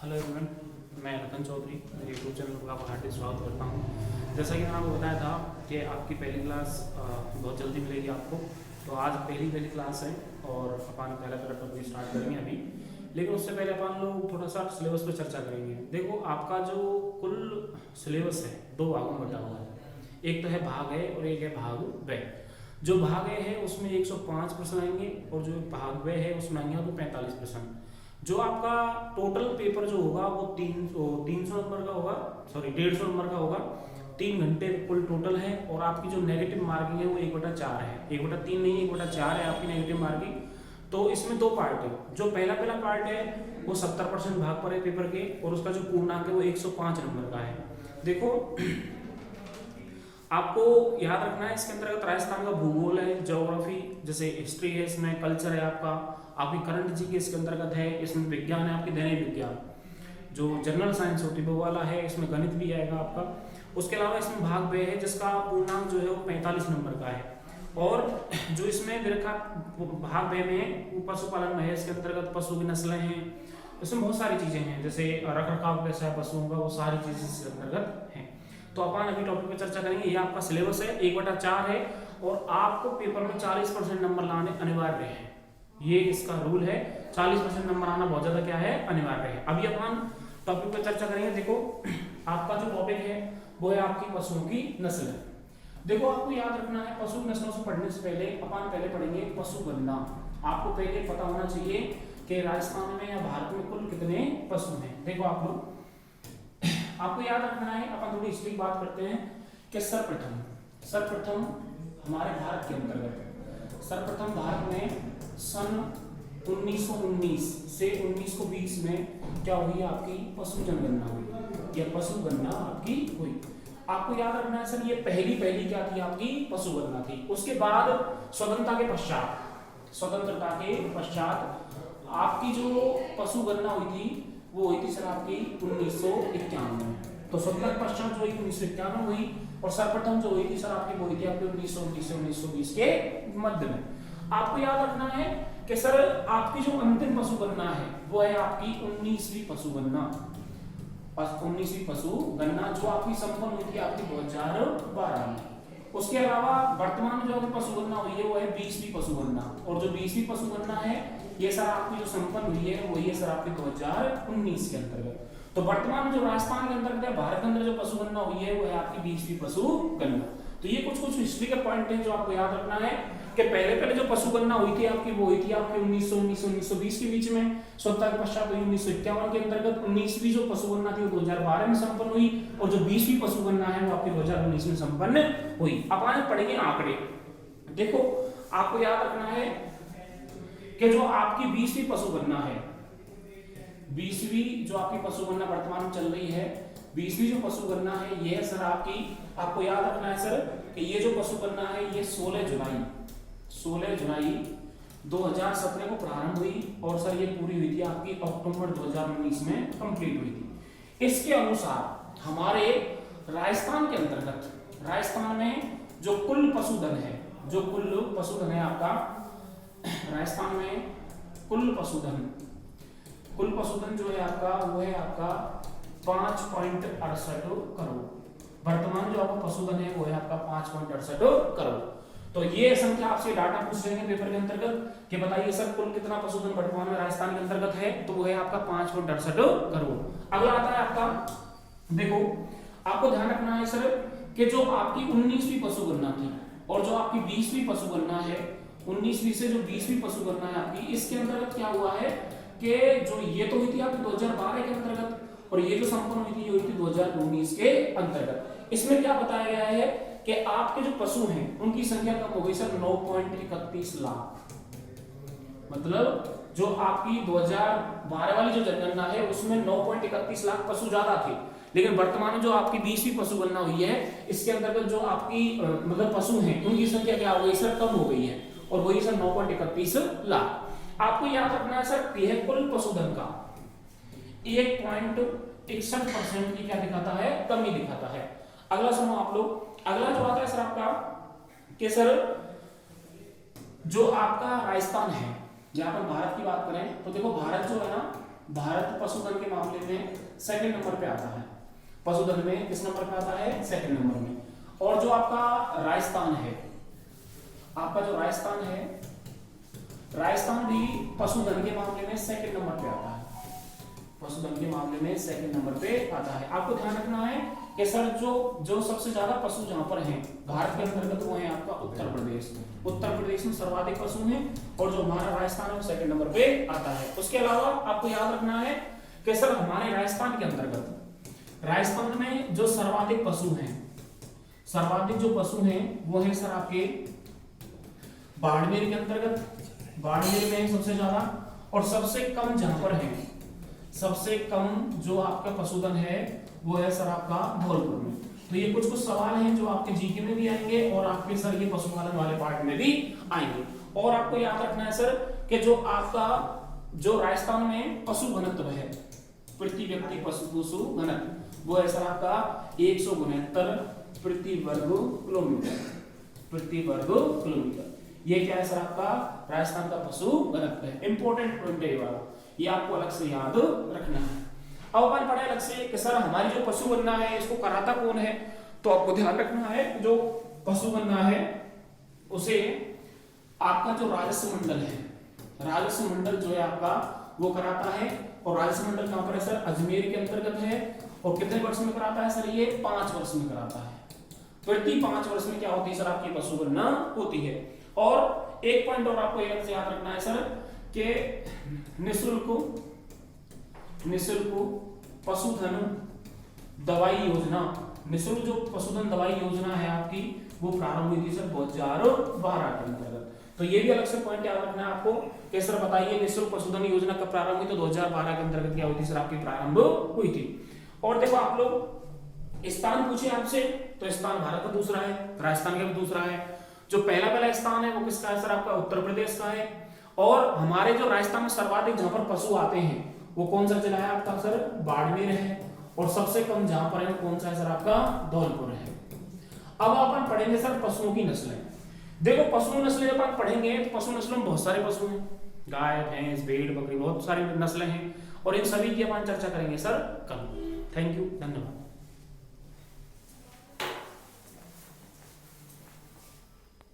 Hello everyone, मैं रतन चौधरी मेरे YouTube channel पर आपका हार्दिक स्वागत करता हूं। जैसा कि मैंने आपको बताया था कि आपकी पहली क्लास बहुत जल्दी मिलेगी आपको। तो आज पहली क्लास है और अपन पहला टॉपिक स्टार्ट करेंगे अभी। लेकिन उससे पहले अपन लोग थोड़ा सा सिलेबस पर चर्चा करेंगे। देखो, आपका जो कुल सिलेबस है दो भागों में बटा हुआ है। एक तो है भाग है और एक है भाग व। जो भाग ए है उसमें 105 प्रश्न आएंगे और जो भाग व है उसमें आएंगे आपको 45 प्रश्न। जो आपका टोटल पेपर जो होगा वो 300 नंबर का होगा, सॉरी 150 नंबर का होगा। 3 घंटे कुल टोटल है। और आपकी जो नेगेटिव मार्किंग है वो 1/4 है, 1/3 नहीं 1/4 है आपकी नेगेटिव मार्किंग। तो इसमें दो पार्ट है। जो पहला पार्ट है वो 70% भाग पर है पेपर के और उसका जो पूर्णांक है वो 105 नंबर का है। देखो, आपको याद रखना है इसके अंतर्गत राजस्थान का भूगोल है, ज्योग्राफी जैसे हिस्ट्री है, इसमें कल्चर है आपकी करंट जी के इसके अंतर्गत है, इसमें विज्ञान है आपकी दैनिक विज्ञान, जो जनरल साइंस होती है वो वाला है, इसमें गणित भी आएगा आपका। उसके अलावा इसमें भाग ब है जिसका पूर्णांक जो है वो 45 नंबर का है। और जो इसमें देखा भाग ब में पशुपालन में है, इसके अंतर्गत पशु की नस्लें हैं, इसमें बहुत सारी चीजें हैं जैसे रख रखाव कैसा है पशुओं का, वो सारी चीजें इसके अंतर्गत हैं। तो अपन अभी टॉपिक पे चर्चा करेंगे। ये आपका सिलेबस है, 1/4 है और आपको पेपर में 40% नंबर लाने अनिवार्य है। ये इसका रूल है, 40% नंबर आना बहुत ज्यादा क्या है, अनिवार्य है। अभी अपन टॉपिक पे चर्चा करेंगे। देखो, आपका जो टॉपिक है वो है आपकी पशुओं की नस्ल। देखो, आपको याद रखना है पशु नस्लों से पढ़ने से पहले अपन पहले पढ़ेंगे पशु गणना। आपको पहले पता होना चाहिए कि राजस्थान में या भारत में कुल कितने पशु हैं। देखो, आपको याद रखना है, अपन थोड़ी हिस्ट्री की बात करते हैं कि सर्वप्रथम हमारे भारत के अंतर्गत सर्वप्रथम भारत में सन 1919 से 1920 में क्या हुई, आपकी पशु जनगणना हुई या पशु गणना आपकी हुई। आपको याद रखना है सर, ये पहली क्या थी, आपकी पशु गणना थी। उसके बाद स्वतंत्रता के पश्चात आपकी जो पशु गणना हुई थी वो हुई थी सर आपकी 1991 में। तो स्वतंत्रता पश्चात जो हुई 1991 हुई और सर्वप्रथम जो हुई थी सर आपकी वो हुई थी आपकी 1919 से 1920 के मध्य में। आपको याद रखना है कि सर आपकी जो अंतिम पशु गणना है वो है आपकी 19वीं पशु गणना। 19वीं पशु गणना जो आपकी संपन्न हुई थी आपकी 2012 में। उसके अलावा वर्तमान में जो आपकी पशु गणना हुई है वो है 20वीं पशु गणना। और जो 20वीं पशु गणना है ये सर आपकी जो संपन्न हुई है वही है सर आपकी 2019 के अंतर्गत। तो वर्तमान में जो राजस्थान के अंतर्गत है, भारत के अंदर जो पशु गणना हुई है वो है आपकी 20वीं पशु गणना। तो ये कुछ हिस्ट्री के पॉइंट हैं जो आपको याद रखना है कि पहले जो पशु गणना हुई थी आपकी वो हुई थी आपकी 1919 से 1920 के बीच में। स्वतंत्रता के पश्चात 1951 के अंतर्गत 19वीं जो पशु गणना थी वो 2012 में संपन्न हुई और जो 20वीं पशु गणना है वो आपकी 2019 में संपन्न हुई। अब आगे पढ़ेंगे आंकड़े। देखो, आपको याद रखना है कि जो आपकी 20वीं पशु गणना है, 20वीं जो आपकी पशु गणना वर्तमान में चल रही है, 20वीं जो पशु गणना है ये सर आपको याद रखना है सर कि ये जो पशु गणना है ये 16 जुलाई 2017 को प्रारंभ हुई और सर ये पूरी हुई थी आपकी अक्टूबर 2019 में कंप्लीट हुई थी। इसके अनुसार हमारे राजस्थान में जो कुल पशुधन है आपका राजस्थान में कुल पशुधन जो है आपका वो है आपका 5.68 करोड़। वर्तमान जो आपका पशुधन है वो है आपका 5.68 करोड़। तो ये संख्या आपसे डाटा पूछ लेंगे पेपर के अंतर्गत कि बताइए सर कुल कितना पशुधन वर्तमान में राजस्थान के अंतर्गत है, तो वो है आपका 5.68 करोड़। अगला आता है आपका, देखो आपको ध्यान रखना है सर कि जो आपकी 19वीं पशु गणना थी और जो आपकी 20वीं पशु गणना है, 19वीं से जो 20वीं पशु गणना है आपकी, इसके अंतर्गत क्या हुआ है कि जो ये तो हुई थी आपकी 2012 के अंतर्गत और ये जो संपन्न हुई थी ये हुई थी 2019 के अंतर्गत। इसमें क्या बताया गया है कि आपके जो पशु हैं उनकी संख्या कम हो गई सर 9.31 लाख। मतलब जो आपकी 2012 वाली जो जनगणना है उसमें 9.31 लाख पशु ज्यादा थे, लेकिन वर्तमान में जो आपकी 20वीं पशु गणना हुई है इसके अंतर्गत जो आपकी मतलब पशु हैं उनकी संख्या क्या हो गई सर, कम हो गई है और वही सर 9.31 लाख। आपको याद रखना है सर यह कुल पशुधन का 1.61% की क्या दिखाता है, कमी दिखाता है। अगला सुनो आप लोग, अगला जो आता है सर आपका कि सर जो आपका राजस्थान है, जहां पर भारत की बात करें तो देखो भारत जो है ना भारत पशुधन के मामले में सेकंड नंबर पे आता है। पशुधन में किस नंबर पे आता है? सेकंड नंबर में। और जो आपका राजस्थान है, आपका जो राजस्थान है, राजस्थान भी पशुधन के मामले में सेकंड नंबर पे आता है। पशुधन के मामले में सेकंड नंबर पे आता है। आपको ध्यान रखना है कि सर जो सबसे ज्यादा पशु जहां पर हैं भारत के अंतर्गत वो है आपका उत्तर प्रदेश। उत्तर प्रदेश में सर्वाधिक पशु हैं और जो हमारा राजस्थान है वो सेकंड नंबर पे आता है। उसके अलावा आपको याद रखना है कि सर हमारे राजस्थान के अंतर्गत, राजस्थान में जो सर्वाधिक पशु हैं, सर्वाधिक जो पशु हैं वो है सर आपके बाड़मेर के अंतर्गत, बाड़मेर में सबसे ज्यादा। और सबसे कम जहां पर है, सबसे कम जो आपका पशुधन है वो है सर आपका धौलपुर में। तो ये कुछ सवाल हैं जो आपके जीके में भी आएंगे और आपके सर ये पशुपालन वाले पार्ट में भी आएंगे। और आपको याद रखना है सर कि जो आपका जो राजस्थान में पशु घनत्व है, प्रति व्यक्ति पशु घनत्व, वो है सर आपका 169 प्रति वर्ग किलोमीटर, प्रति वर्ग किलोमीटर। ये क्या है सर आपका राजस्थान का पशु घनत्व है। इंपॉर्टेंट पॉइंट है ये वाला, ये आपको अलग से याद रखना है। अब अपन पढ़े अलग से कि सर हमारी जो पशु गणना है इसको कराता कौन है? तो आपको ध्यान रखना है जो पशु गणना है उसे आपका जो राजस्व मंडल है, राजस्व मंडल जो है आपका वो कराता है। और राजस्व मंडल कहां पर है सर? अजमेर के अंतर्गत है। और कितने वर्ष में कराता है सर? ये 5 वर्ष में कराता है। प्रति 5 वर्ष में क्या होती है सर आपकी पशु गणना होती है। और एक पॉइंट और आपको एक से याद रखना है सर कि निःशुल्क पशुधन दवाई योजना, निःशुल्क जो पशुधन दवाई योजना है आपकी वो प्रारंभ हुई थी सर 2012 के अंतर्गत। तो ये भी अलग से पॉइंट याद रखना है आपको कि सर बताइए निःशुल्क पशुधन योजना कब प्रारंभ हुई? तो 2012 के अंतर्गत क्या हुई थी सर आपकी प्रारंभ हुई थी। और देखो आप लोग स्थान पूछे आपसे तो स्थान भारत का दूसरा है, राजस्थान का भी दूसरा है। जो पहला स्थान है वो किसका है सर? आपका उत्तर प्रदेश का है। और हमारे जो राजस्थान में सर्वाधिक जहां पर पशु आते हैं वो कौन सा जिला है आपका सर? बाड़मेर है। और सबसे कम जहां पर है वो कौन सा है सर? आपका धौलपुर है। अब अपन पढ़ेंगे सर पशुओं की नस्लें। देखो पशु नस्लें जब आप पढ़ेंगे तो पशु नस्लों में बहुत सारे पशु हैं, गाय भैंस भेड़ बकरी, बहुत सारी नस्लें हैं और इन सभी की अपन चर्चा करेंगे सर कल। थैंक यू, धन्यवाद।